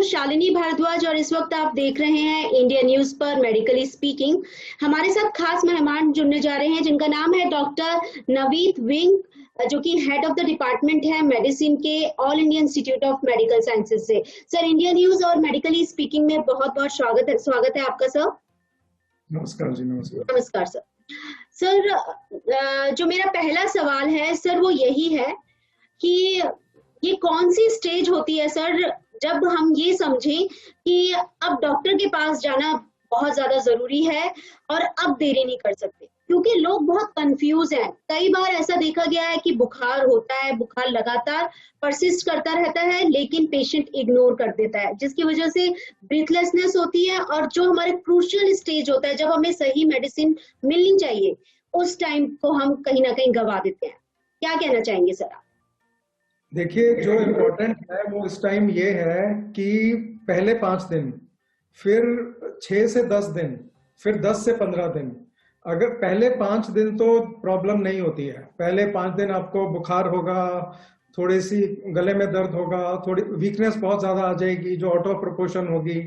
शालिनी भारद्वाज और इस वक्त आप देख रहे हैं इंडिया न्यूज पर मेडिकली स्पीकिंग। हमारे साथ खास मेहमान जुड़ने जा रहे हैं जिनका नाम है डॉक्टर नवीद विंग, जो कि हेड ऑफ द डिपार्टमेंट है मेडिसिन के all India institute of medical sciences से। सर, इंडिया न्यूज और मेडिकली स्पीकिंग में बहुत बहुत स्वागत है आपका सर। नमस्कार जी। नमस्कार। नमस्कार सर। सर, जो मेरा पहला सवाल है सर वो यही है कि ये कौन सी स्टेज होती है सर जब हम ये समझें कि अब डॉक्टर के पास जाना बहुत ज्यादा जरूरी है और अब देरी नहीं कर सकते, क्योंकि लोग बहुत कंफ्यूज हैं। कई बार ऐसा देखा गया है कि बुखार होता है, बुखार लगातार परसिस्ट करता रहता है लेकिन पेशेंट इग्नोर कर देता है, जिसकी वजह से ब्रीथलेसनेस होती है और जो हमारे क्रूशियल स्टेज होता है जब हमें सही मेडिसिन मिलनी चाहिए उस टाइम को हम कहीं ना कहीं गवा देते हैं। क्या कहना चाहेंगे सर आप? देखिए, जो इम्पोर्टेंट है वो इस टाइम ये है कि पहले 5 दिन, फिर 6 से 10 दिन, फिर 10 से 15 दिन। अगर पहले 5 दिन तो प्रॉब्लम नहीं होती है। पहले 5 दिन आपको बुखार होगा, थोड़ी सी गले में दर्द होगा, थोड़ी वीकनेस बहुत ज्यादा आ जाएगी जो आउट ऑफ प्रोपोर्शन होगी,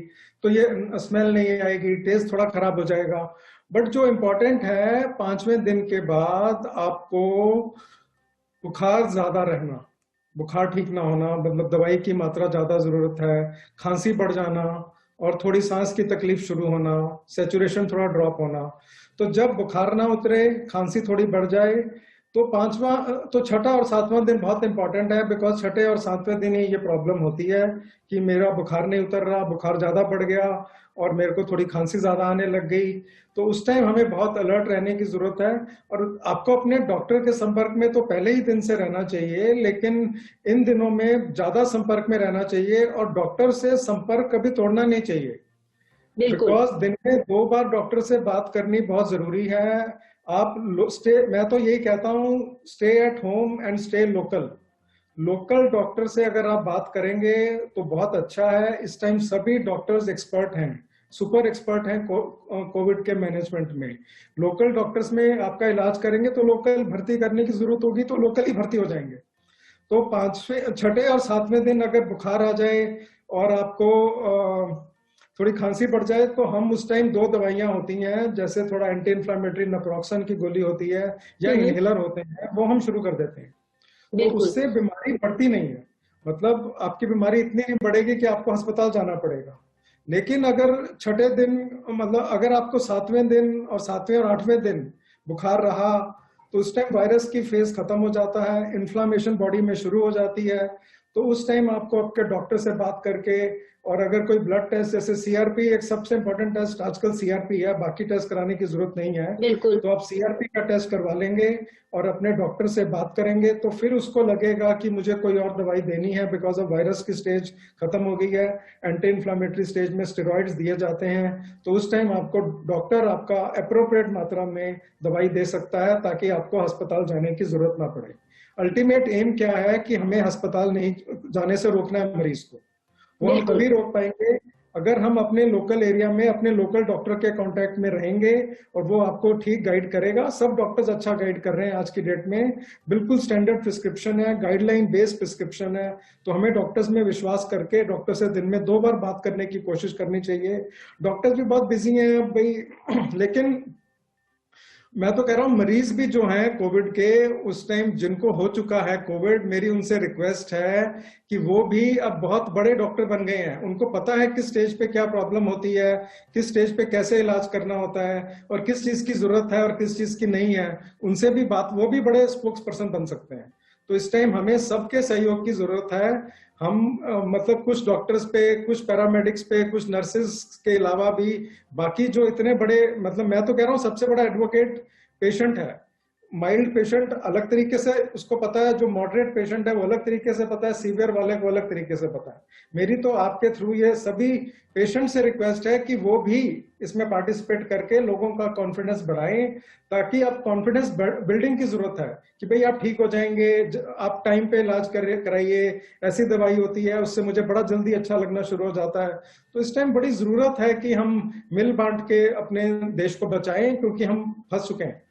तो ये स्मेल नहीं आएगी, टेस्ट थोड़ा खराब हो जाएगा। बट जो इम्पोर्टेंट है 5वें दिन के बाद आपको बुखार ज्यादा रहना, बुखार ठीक ना होना, मतलब दवाई की मात्रा ज्यादा जरूरत है, खांसी बढ़ जाना और थोड़ी सांस की तकलीफ शुरू होना, सैचुरेशन थोड़ा ड्रॉप होना। तो जब बुखार ना उतरे, खांसी थोड़ी बढ़ जाए, तो छठा और 7वां दिन बहुत इंपॉर्टेंट है, बिकॉज छठे और 7वें दिन ही ये प्रॉब्लम होती है कि मेरा बुखार नहीं उतर रहा, बुखार ज्यादा बढ़ गया और मेरे को थोड़ी खांसी ज्यादा आने लग गई। तो उस टाइम हमें बहुत अलर्ट रहने की जरूरत है और आपको अपने डॉक्टर के संपर्क में तो पहले ही दिन से रहना चाहिए, लेकिन इन दिनों में ज्यादा संपर्क में रहना चाहिए और डॉक्टर से संपर्क कभी तोड़ना नहीं चाहिए। बिकॉज दिन में 2 बार डॉक्टर से बात करनी बहुत जरूरी है। आप मैं तो यही कहता हूँ, stay at home and stay local. Local doctor से अगर आप बात करेंगे तो बहुत अच्छा है। इस टाइम सभी डॉक्टर्स एक्सपर्ट हैं, सुपर एक्सपर्ट हैं कोविड के मैनेजमेंट में। लोकल डॉक्टर्स में आपका इलाज करेंगे तो लोकल भर्ती करने की जरूरत होगी तो लोकल ही भर्ती हो जाएंगे। तो 5वें, छठे और 7वें दिन अगर बुखार आ जाए और आपको थोड़ी खांसी बढ़ जाए तो हम उस टाइम 2 दवाइयां होती हैं, जैसे थोड़ा एंटी इन्फ्लामेटरी नप्रोक्सन की गोली होती है या इनहेलर होते हैं, वो हम शुरू कर देते हैं। तो उससे बीमारी बढ़ती नहीं है, मतलब आपकी बीमारी इतनी नहीं बढ़ेगी कि आपको अस्पताल जाना पड़ेगा। लेकिन अगर छठे दिन, मतलब अगर आपको 7वें दिन और 7वें और 8वें दिन बुखार रहा तो उस टाइम वायरस की फेज खत्म हो जाता है, इन्फ्लामेशन बॉडी में शुरू हो जाती है। तो उस टाइम आपको आपके डॉक्टर से बात करके, और अगर कोई ब्लड टेस्ट जैसे सीआरपी, एक सबसे इंपॉर्टेंट टेस्ट आजकल सीआरपी है, बाकी टेस्ट कराने की जरूरत नहीं है, तो आप सीआरपी का टेस्ट करवा लेंगे और अपने डॉक्टर से बात करेंगे तो फिर उसको लगेगा कि मुझे कोई और दवाई देनी है, बिकॉज ऑफ वायरस की स्टेज खत्म हो गई है। एंटी इन्फ्लामेटरी स्टेज में स्टेरॉइड्स दिए जाते हैं, तो उस टाइम आपको डॉक्टर आपका अप्रोप्रिएट मात्रा में दवाई दे सकता है ताकि आपको अस्पताल जाने की जरूरत ना पड़े। अल्टीमेट एम क्या है कि हमें अस्पताल नहीं जाने से रोकना है मरीज को। वो हम तभी रोक पाएंगे अगर हम अपने लोकल एरिया में अपने लोकल डॉक्टर के कांटेक्ट में रहेंगे और वो आपको ठीक गाइड करेगा। सब डॉक्टर्स अच्छा गाइड कर रहे हैं आज की डेट में, बिल्कुल स्टैंडर्ड प्रिस्क्रिप्शन है, गाइडलाइन बेस्ड प्रिस्क्रिप्शन है। तो हमें डॉक्टर्स में विश्वास करके डॉक्टर से दिन में 2 बार बात करने की कोशिश करनी चाहिए। डॉक्टर्स भी बहुत बिजी हैं भाई, लेकिन मैं तो कह रहा हूँ मरीज भी जो हैं कोविड के, उस टाइम जिनको हो चुका है कोविड, मेरी उनसे रिक्वेस्ट है कि वो भी अब बहुत बड़े डॉक्टर बन गए हैं, उनको पता है किस स्टेज पे क्या प्रॉब्लम होती है, किस स्टेज पे कैसे इलाज करना होता है और किस चीज की जरूरत है और किस चीज की नहीं है। उनसे भी बात, वो भी बड़े स्पोक्स पर्सन बन सकते हैं। तो इस टाइम हमें सबके सहयोग की जरूरत है। हम मतलब कुछ डॉक्टर्स पे, कुछ पैरामेडिक्स पे, कुछ नर्सेस के अलावा भी बाकी जो इतने बड़े, मतलब मैं तो कह रहा हूँ सबसे बड़ा एडवोकेट पेशेंट है। माइल्ड पेशेंट अलग तरीके से उसको पता है, जो मॉडरेट पेशेंट है वो अलग तरीके से पता है, सीवियर वाले को अलग तरीके से पता है। मेरी तो आपके थ्रू ये सभी पेशेंट से रिक्वेस्ट है कि वो भी इसमें पार्टिसिपेट करके लोगों का कॉन्फिडेंस बढ़ाएं, ताकि आप कॉन्फिडेंस बिल्डिंग की जरूरत है कि भाई आप ठीक हो जाएंगे, आप टाइम पे इलाज कराइए, ऐसी दवाई होती है उससे मुझे बड़ा जल्दी अच्छा लगना शुरू हो जाता है। तो इस टाइम बड़ी जरूरत है कि हम मिल बांट के अपने देश को बचाएं, क्योंकि हम फंस चुके हैं।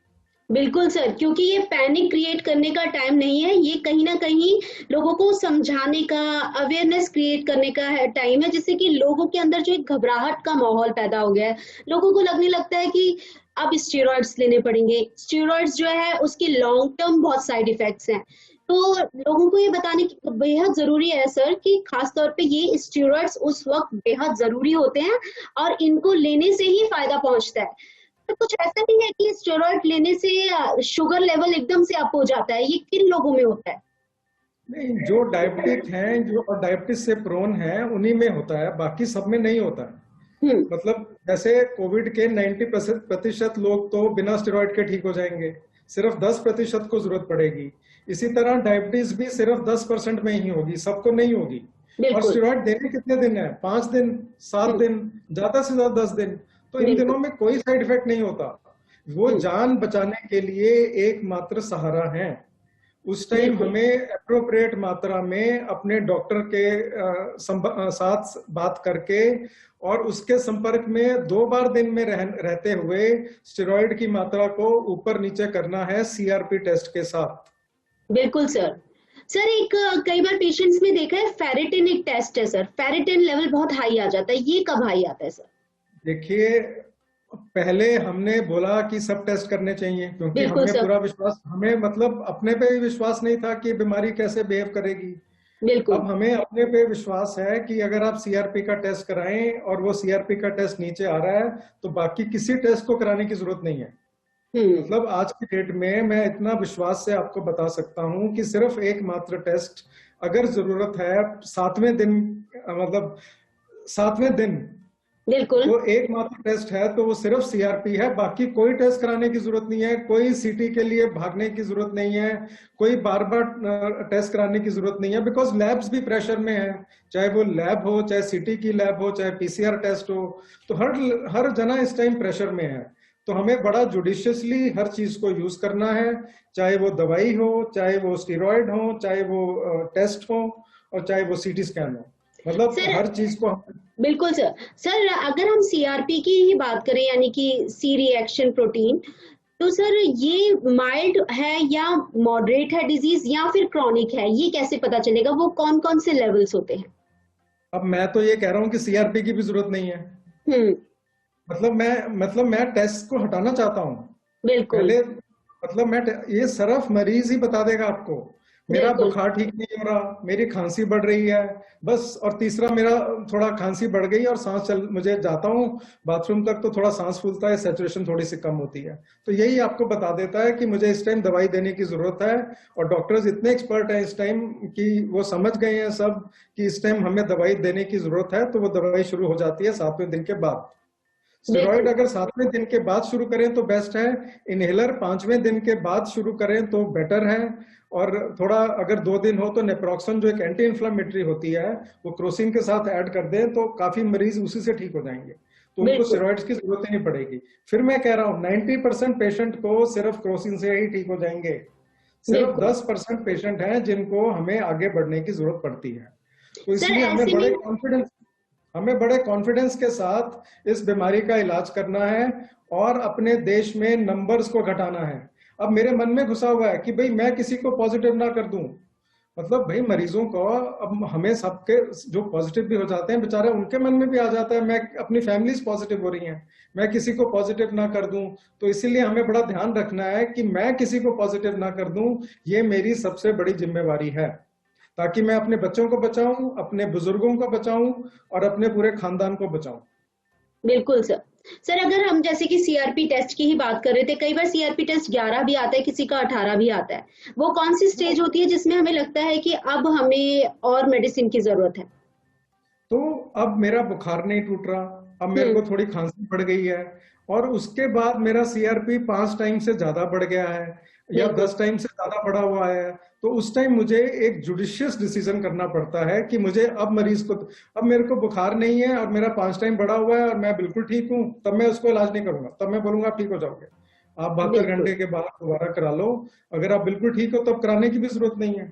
बिल्कुल सर, क्योंकि ये पैनिक क्रिएट करने का टाइम नहीं है, ये कहीं न कहीं लोगों को समझाने का, अवेयरनेस क्रिएट करने का है टाइम है, जिससे कि लोगों के अंदर जो एक घबराहट का माहौल पैदा हो गया है। लोगों को लगने लगता है कि अब स्टेरॉइड्स लेने पड़ेंगे। स्टेरॉइड्स जो है उसके लॉन्ग टर्म बहुत साइड इफेक्ट्स हैं। तो लोगों को ये बताने की बेहद ज़रूरी है सर कि खास तौर पे ये स्टेरॉइड्स उस वक़्त बेहद ज़रूरी होते हैं और इनको लेने से ही फ़ायदा पहुँचता है। तो कुछ ऐसा नहीं है कि स्टेरॉइड लेने से शुगर लेवल एकदम से अप हो जाता है, ये किन लोगों में होता है? नहीं, जो डायबिटिक हैं, जो डायबिटीज से प्रोन हैं, उन्हीं में होता है, बाकी सब में नहीं होता है। हम्म। मतलब जैसे कोविड के 90% लोग तो बिना स्टेरॉइड के ठीक हो जाएंगे, सिर्फ 10% को जरूरत पड़ेगी। इसी तरह डायबिटीज भी सिर्फ 10% में ही होगी, सबको नहीं होगी। और बिल्कुल। स्टेरॉइड देने कितने दिन है? 5 दिन, 7 दिन, ज्यादा से ज्यादा 10 दिन। तो इन बिल्कुल। दिनों में कोई साइड इफेक्ट नहीं होता। वो हम्म। जान बचाने के लिए एकमात्र सहारा है। उस टाइम बिल्कुल। हमें अप्रोप्रिएट मात्रा में अपने डॉक्टर के साथ बात करके और उसके संपर्क में 2 बार दिन में रहते हुए स्टेरॉइड की मात्रा को ऊपर नीचे करना है सीआरपी टेस्ट के साथ। बिल्कुल सर। सर एक कई बार पेशेंट्स में देखा है फेरिटिन एक टेस्ट है सर, फेरिटिन लेवल बहुत हाई आ जाता है, ये कब हाई आता है सर? देखिए, पहले हमने बोला कि सब टेस्ट करने चाहिए, क्योंकि बिल्कुल हमें सर। पूरा विश्वास, हमें मतलब अपने पे ही विश्वास नहीं था कि बीमारी कैसे बिहेव करेगी। बिल्कुल। अब हमें अपने पे विश्वास है कि अगर आप सीआरपी का टेस्ट कराएं और वो सीआरपी का टेस्ट नीचे आ रहा है, तो बाकी किसी टेस्ट को कराने की जरूरत नहीं है। हम्म। मतलब आज की डेट में मैं इतना विश्वास से आपको बता सकता हूं कि सिर्फ एकमात्र टेस्ट, अगर जरूरत है 7वें दिन, मतलब 7वें दिन, बिल्कुल। तो एकमात्र टेस्ट है तो वो सिर्फ सीआरपी है। बाकी कोई टेस्ट कराने की जरूरत नहीं है, कोई सीटी के लिए भागने की जरूरत नहीं है, कोई बार बार टेस्ट कराने की जरूरत नहीं है, बिकॉज लैब्स भी प्रेशर में है। चाहे वो लैब हो, चाहे सीटी की लैब हो, चाहे पीसीआर टेस्ट हो, तो हर हर जना इस टाइम प्रेशर में है। तो हमें बड़ा जुडिशियसली हर चीज को यूज करना है, चाहे वो दवाई हो, चाहे वो स्टीरॉयड हो, चाहे वो टेस्ट हो, और चाहे वो सीटी स्कैन हो। मतलब सर हर चीज को बिल्कुल सर। सर अगर हम सीआरपी की ही बात करें, यानी कि सी रिएक्शन प्रोटीन, तो सर ये माइल्ड है या मॉडरेट है डिजीज या फिर क्रॉनिक है, ये कैसे पता चलेगा? वो कौन कौन से लेवल्स होते हैं? अब मैं तो ये कह रहा हूँ कि सीआरपी की भी जरूरत नहीं है। हम्म। मतलब मैं टेस्ट को हटाना चाहता हूँ बिल्कुल। पहले। मतलब ये सिर्फ मरीज ही बता देगा आपको, मेरा बिल्कुल। बुखार ठीक नहीं हो रहा, मेरी खांसी बढ़ रही है, बस। और तीसरा, मेरा थोड़ा खांसी बढ़ गई और सांस चल, मुझे जाता हूँ बाथरूम तक तो थोड़ा सांस फूलता है, सेचुरेशन थोड़ी सी कम होती है। तो यही आपको बता देता है कि मुझे इस टाइम दवाई देने की जरूरत है। और डॉक्टर्स इतने एक्सपर्ट हैं इस टाइम कि वो समझ गए हैं सब कि इस टाइम हमें दवाई देने की जरूरत है, तो वो दवाई शुरू हो जाती है 7वें दिन के बाद। स्टेरॉइड बिल्कुल। अगर 7वें दिन के बाद शुरू करें तो बेस्ट है। इनहेलर 5वें दिन के बाद शुरू करें तो बेटर है। और थोड़ा अगर 2 दिन हो तो नेप्रोक्सन, जो एक एंटी इंफ्लेमेटरी होती है, वो क्रोसिन के साथ ऐड कर दें तो काफी मरीज उसी से ठीक हो जाएंगे, तो उनको बिल्कुल। स्टेरॉइड्स की जरूरत ही नहीं पड़ेगी। फिर मैं कह रहा हूँ 90% पेशेंट को सिर्फ क्रोसिन से ही ठीक हो जाएंगे। सिर्फ बिल्कुल। 10% पेशेंट हैं जिनको हमें आगे बढ़ने की जरूरत पड़ती है। तो सर इसलिए ऐसे में हमें बड़े कॉन्फिडेंस के साथ इस बीमारी का इलाज करना है और अपने देश में नंबर्स को घटाना है। अब मेरे मन में घुसा हुआ है कि भाई मैं किसी को पॉजिटिव ना कर दूं। मतलब भाई मरीजों को, अब हमें सबके जो पॉजिटिव भी हो जाते हैं बेचारे, उनके मन में भी आ जाता है मैं अपनी फैमिलीज पॉजिटिव हो रही हैं, मैं किसी को पॉजिटिव ना कर दूं। तो इसीलिए हमें बड़ा ध्यान रखना है कि मैं किसी को पॉजिटिव ना कर दूं, ये मेरी सबसे बड़ी जिम्मेवारी है, ताकि मैं अपने बच्चों को बचाऊं, अपने बुजुर्गों को बचाऊं और अपने पूरे खानदान को बचाऊं। बिल्कुल सर। सर अगर हम जैसे कि सीआरपी टेस्ट की ही बात कर रहे थे, कई बार सीआरपी टेस्ट 11 भी आता है, किसी का 18 भी आता है। वो कौन सी स्टेज होती है जिसमें हमें लगता है कि अब हमें और मेडिसिन की जरूरत है? तो अब मेरा बुखार नहीं टूट रहा, अब मेरे हम्म। को थोड़ी खांसी बढ़ गई है, और उसके बाद मेरा सीआरपी 5 टाइम से ज्यादा बढ़ गया है या बिल्कुल। 10 टाइम से ज्यादा बढ़ा हुआ है। तो उस टाइम मुझे एक जुडिशियस डिसीजन करना पड़ता है कि मुझे अब मरीज को, अब मेरे को बुखार नहीं है और मेरा 5 टाइम बढ़ा हुआ है और मैं बिल्कुल ठीक हूँ, तब मैं उसको इलाज नहीं करूंगा, तब मैं बोलूंगा आप ठीक हो जाओगे, आप 72 घंटे बिल्कुल। के बाद दोबारा करा लो। अगर आप बिल्कुल ठीक हो तब कराने की भी जरूरत नहीं है।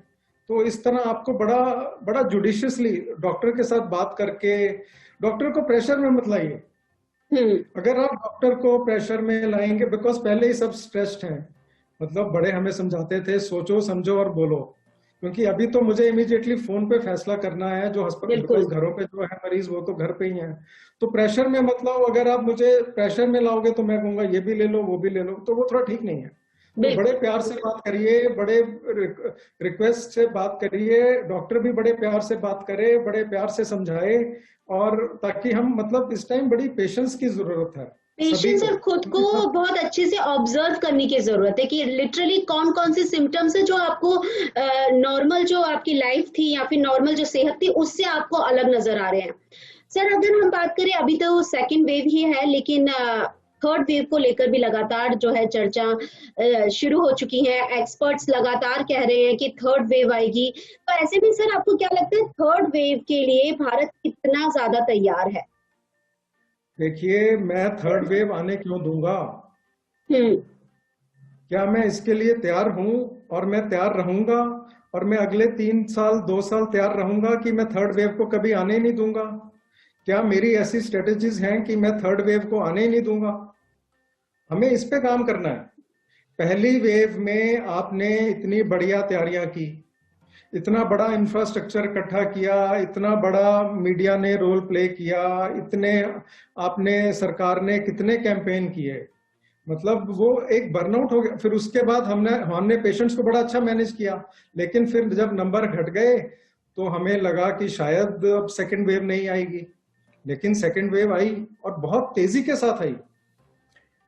तो इस तरह आपको बड़ा बड़ा जुडिशियसली डॉक्टर के साथ बात करके, डॉक्टर को प्रेशर में मत लाइए। हम्म। अगर आप डॉक्टर को प्रेशर में लाएंगे, बिकॉज पहले ही सब स्ट्रेस्ड हैं, मतलब बड़े हमें समझाते थे सोचो समझो और बोलो, क्योंकि अभी तो मुझे इमीडिएटली फोन पे फैसला करना है, जो अस्पताल, बिकॉज बिल्कुल घरों पे जो है मरीज वो तो घर पे ही है। तो प्रेशर में मतलब अगर आप मुझे प्रेशर में लाओगे तो मैं कहूंगा ये भी ले लो वो भी ले लो, तो वो थोड़ा ठीक नहीं है। तो बड़े बिल्कुल। प्यार से बात करिए, बड़े रिक्वेस्ट से बात करिए, डॉक्टर भी बड़े प्यार से बात करे, बड़े प्यार से समझाए, और ताकि हम मतलब इस टाइम बड़ी पेशेंस की जरूरत है सभी पेशेंस को, और खुद को क्योंकि सब बहुत अच्छे से ऑब्जर्व करने की जरूरत है कि लिटरली कौन कौन से सिम्टम्स है जो आपको नॉर्मल जो आपकी लाइफ थी या फिर नॉर्मल जो सेहत थी उससे आपको अलग नजर आ रहे हैं। सर अगर हम बात करें, अभी तो सेकंड वेव ही है, लेकिन थर्ड वेव को लेकर भी लगातार जो है चर्चा शुरू हो चुकी है। एक्सपर्ट्स लगातार कह रहे हैं कि थर्ड वेव आएगी। तो ऐसे में सर आपको क्या लगता है थर्ड वेव के लिए भारत कितना ज्यादा तैयार है? देखिए, मैं थर्ड वेव आने क्यों दूंगा? हम्म। क्या मैं इसके लिए तैयार हूं और मैं तैयार रहूंगा, और मैं अगले 3 साल 2 साल तैयार रहूंगा कि मैं थर्ड वेव को कभी आने ही नहीं दूंगा? क्या मेरी ऐसी स्ट्रेटेजीज हैं कि मैं थर्ड वेव को आने ही नहीं दूंगा? हमें इस पे काम करना है। पहली वेव में आपने इतनी बढ़िया तैयारियां की, इतना बड़ा इंफ्रास्ट्रक्चर इकट्ठा किया, इतना बड़ा मीडिया ने रोल प्ले किया, इतने आपने सरकार ने कितने कैंपेन किए, मतलब वो एक बर्नआउट हो गया। फिर उसके बाद हमने हमने पेशेंट्स को बड़ा अच्छा मैनेज किया, लेकिन फिर जब नंबर घट गए तो हमें लगा कि शायद अब सेकंड वेव नहीं आएगी, लेकिन सेकंड वेव आई और बहुत तेजी के साथ आई।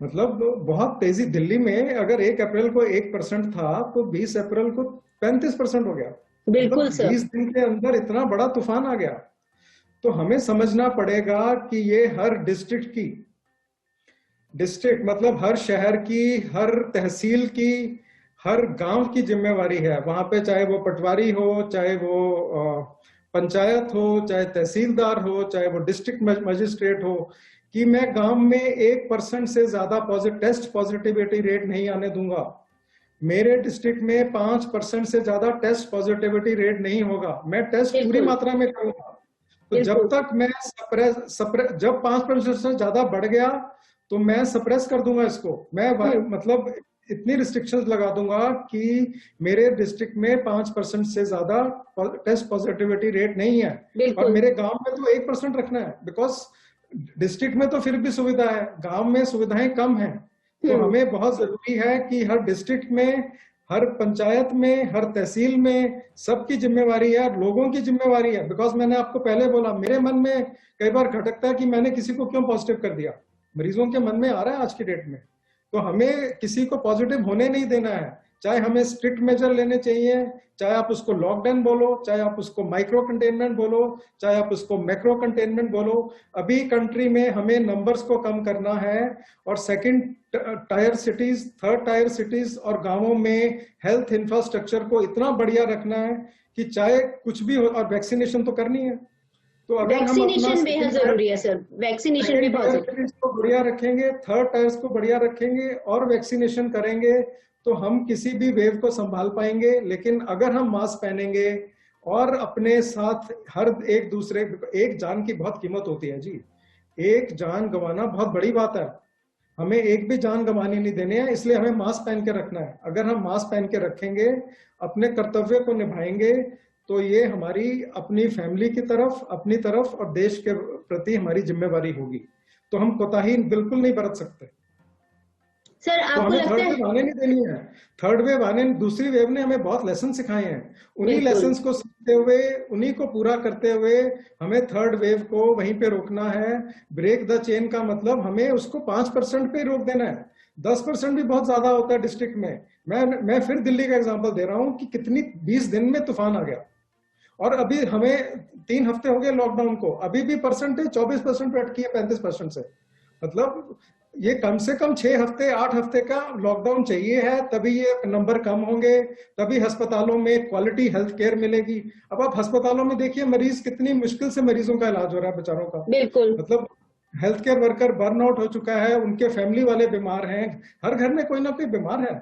मतलब बहुत तेजी, दिल्ली में अगर 1 अप्रैल को 1% था तो 20 अप्रैल को 35% हो गया। मतलब बिल्कुल सर। 20 दिन के अंदर इतना बड़ा तूफान आ गया। तो हमें समझना पड़ेगा कि ये हर डिस्ट्रिक्ट मतलब हर शहर की, हर तहसील की, हर गांव की जिम्मेवारी है। वहां पे चाहे वो पटवारी हो, चाहे वो पंचायत हो, चाहे तहसीलदार हो, चाहे वो डिस्ट्रिक्ट मजिस्ट्रेट हो, कि मैं गांव में 1% से ज्यादा टेस्ट पॉजिटिविटी रेट नहीं आने दूंगा। मेरे डिस्ट्रिक्ट में 5% से ज्यादा टेस्ट पॉजिटिविटी रेट नहीं होगा। मैं टेस्ट पूरी बिल्कुल मात्रा में करूंगा। तो जब बिल्कुल। तक मैं जब 5% से ज्यादा बढ़ गया तो मैं सप्रेस कर दूंगा इसको। मैं हम्म। मतलब इतनी रिस्ट्रिक्शंस लगा दूंगा कि मेरे डिस्ट्रिक्ट में 5% से ज्यादा टेस्ट पॉजिटिविटी रेट नहीं है। और बिल्कुल। मेरे गांव में तो 1% रखना है, बिकॉज डिस्ट्रिक्ट में तो फिर भी सुविधा है, गांव में सुविधाएं कम है। तो हम्म। हमें बहुत जरूरी है कि हर डिस्ट्रिक्ट में, हर पंचायत में, हर तहसील में सबकी जिम्मेवारी है, लोगों की जिम्मेवारी है। बिकॉज मैंने आपको पहले बोला, मेरे मन में कई बार खटकता है कि मैंने किसी को क्यों पॉजिटिव कर दिया। मरीजों के मन में आ रहा है आज की डेट में। तो हमें किसी को पॉजिटिव होने नहीं देना है। चाहे हमें स्ट्रिक्ट मेजर लेने चाहिए, चाहे आप उसको लॉकडाउन बोलो, चाहे आप उसको माइक्रो कंटेनमेंट बोलो, चाहे आप उसको मैक्रो कंटेनमेंट बोलो। अभी कंट्री में हमें नंबर्स को कम करना है, और second tier cities, third tier cities और गांवों में हेल्थ इंफ्रास्ट्रक्चर को इतना बढ़िया रखना है कि चाहे कुछ भी हो, और वैक्सीनेशन तो करनी है। तो अगर हम अपना वैक्सीनेशन बेहद सेकंड टायर जरूरी है सर, वैक्सीनेशन भी सेकंड बहुत टायर जरूरी सिटीज को बढ़िया रखेंगे, थर्ड टायर्स को बढ़िया रखेंगे और वैक्सीनेशन करेंगे, तो हम किसी भी वेव को संभाल पाएंगे। लेकिन अगर हम मास्क पहनेंगे और अपने साथ हर एक दूसरे, एक जान की बहुत कीमत होती है जी। एक जान गंवाना बहुत बड़ी बात है। हमें एक भी जान गंवानी नहीं देनी है, इसलिए हमें मास्क पहन के रखना है। अगर हम मास्क पहन के रखेंगे, अपने कर्तव्य को निभाएंगे, तो ये हमारी अपनी फैमिली की तरफ, अपनी तरफ और देश के प्रति हमारी जिम्मेवारी होगी। तो हम कोताही बिल्कुल नहीं बरत सकते। सर। तो आपको हमें लगता थर्ड है? वेव आने नहीं देनी है। थर्ड वेव आने, दूसरी वेव ने हमें बहुत लेसन सिखाए हैं। उन्हीं बिल्कुल लेसन्स को सीखते हुए, उन्हीं को पूरा करते हुए हमें थर्ड वेव को वहीं पे रोकना है। ब्रेक द चेन का मतलब हमें उसको 5% पे रोक देना है। 10% भी बहुत ज्यादा होता है डिस्ट्रिक्ट में। मैं फिर दिल्ली का एग्जांपल दे रहा हूं कि कितनी 20 दिन में तूफान आ गया, और अभी हमें 3 हफ्ते हो गए लॉकडाउन को, अभी भी परसेंटेज 24% पे अटकी है 35% से। मतलब ये कम से कम 6 हफ्ते 8 हफ्ते का लॉकडाउन चाहिए है, तभी ये नंबर कम होंगे, तभी अस्पतालों में क्वालिटी हेल्थ केयर मिलेगी। अब आप अस्पतालों में देखिए, मरीज कितनी मुश्किल से मरीजों का इलाज हो रहा है बेचारों का। बिल्कुल। मतलब health care worker burn out हो चुका है, उनके फैमिली वाले बीमार हैं, हर घर में कोई ना कोई बीमार है।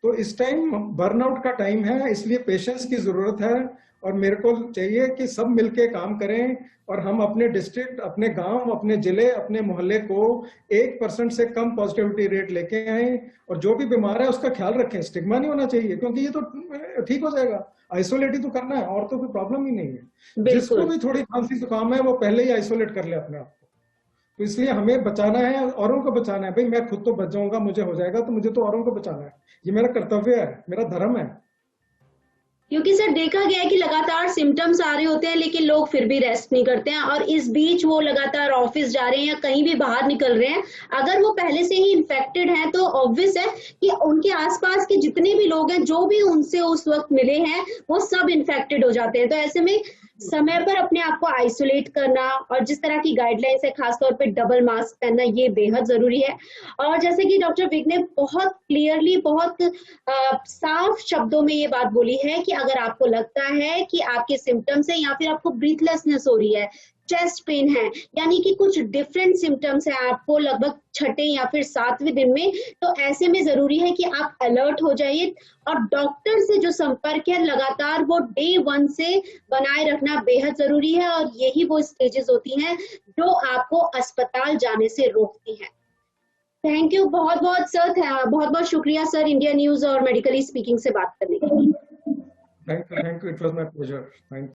तो इस टाइम बर्नआउट का टाइम है, इसलिए पेशेंस की जरूरत है। और मेरे को चाहिए कि सब मिलके काम करें और हम अपने डिस्ट्रिक्ट, अपने गांव, अपने जिले, अपने मोहल्ले को 1% से कम पॉजिटिविटी रेट लेके आए। और जो भी बीमार है उसका ख्याल रखें, स्टिग्मा नहीं होना चाहिए, क्योंकि ये तो ठीक हो जाएगा। आइसोलेट ही तो करना है, और तो कोई प्रॉब्लम ही नहीं है। जिसको भी थोड़ी खांसी जुकाम है वो पहले ही आइसोलेट कर ले अपने आप को। तो इसलिए हमें बचाना है, औरों को बचाना है। भाई मैं खुद तो बच जाऊंगा, मुझे हो जाएगा, तो मुझे तो औरों को बचाना है। ये मेरा कर्तव्य है, मेरा धर्म है। क्योंकि सर देखा गया है कि लगातार सिम्टम्स आ रहे होते हैं लेकिन लोग फिर भी रेस्ट नहीं करते हैं, और इस बीच वो लगातार ऑफिस जा रहे हैं या कहीं भी बाहर निकल रहे हैं। अगर वो पहले से ही इन्फेक्टेड हैं तो ऑब्वियस है कि उनके आसपास के जितने भी लोग हैं, जो भी उनसे उस वक्त मिले हैं, वो सब इन्फेक्टेड हो जाते हैं। तो ऐसे में समय पर अपने आप को आइसोलेट करना और जिस तरह की गाइडलाइंस है, खासतौर पे डबल मास्क पहनना, ये बेहद जरूरी है। और जैसे कि डॉक्टर विग ने बहुत क्लियरली, बहुत साफ शब्दों में ये बात बोली है कि अगर आपको लगता है कि आपके सिम्टम्स है या फिर आपको ब्रीथलेसनेस हो रही है, चेस्ट पेन है, यानी कि कुछ डिफरेंट सिम्टम्स है आपको लगभग छठे या फिर 7वें दिन में, तो ऐसे में जरूरी है कि आप अलर्ट हो जाइए और डॉक्टर से जो संपर्क है लगातार वो डे 1 से बनाए रखना बेहद जरूरी है। और यही वो स्टेजेस होती हैं जो आपको अस्पताल जाने से रोकती हैं। थैंक यू बहुत बहुत सर, बहुत बहुत शुक्रिया सर इंडिया न्यूज और मेडिकली स्पीकिंग से बात करने के लिए। Thank you, it was my pleasure. Thank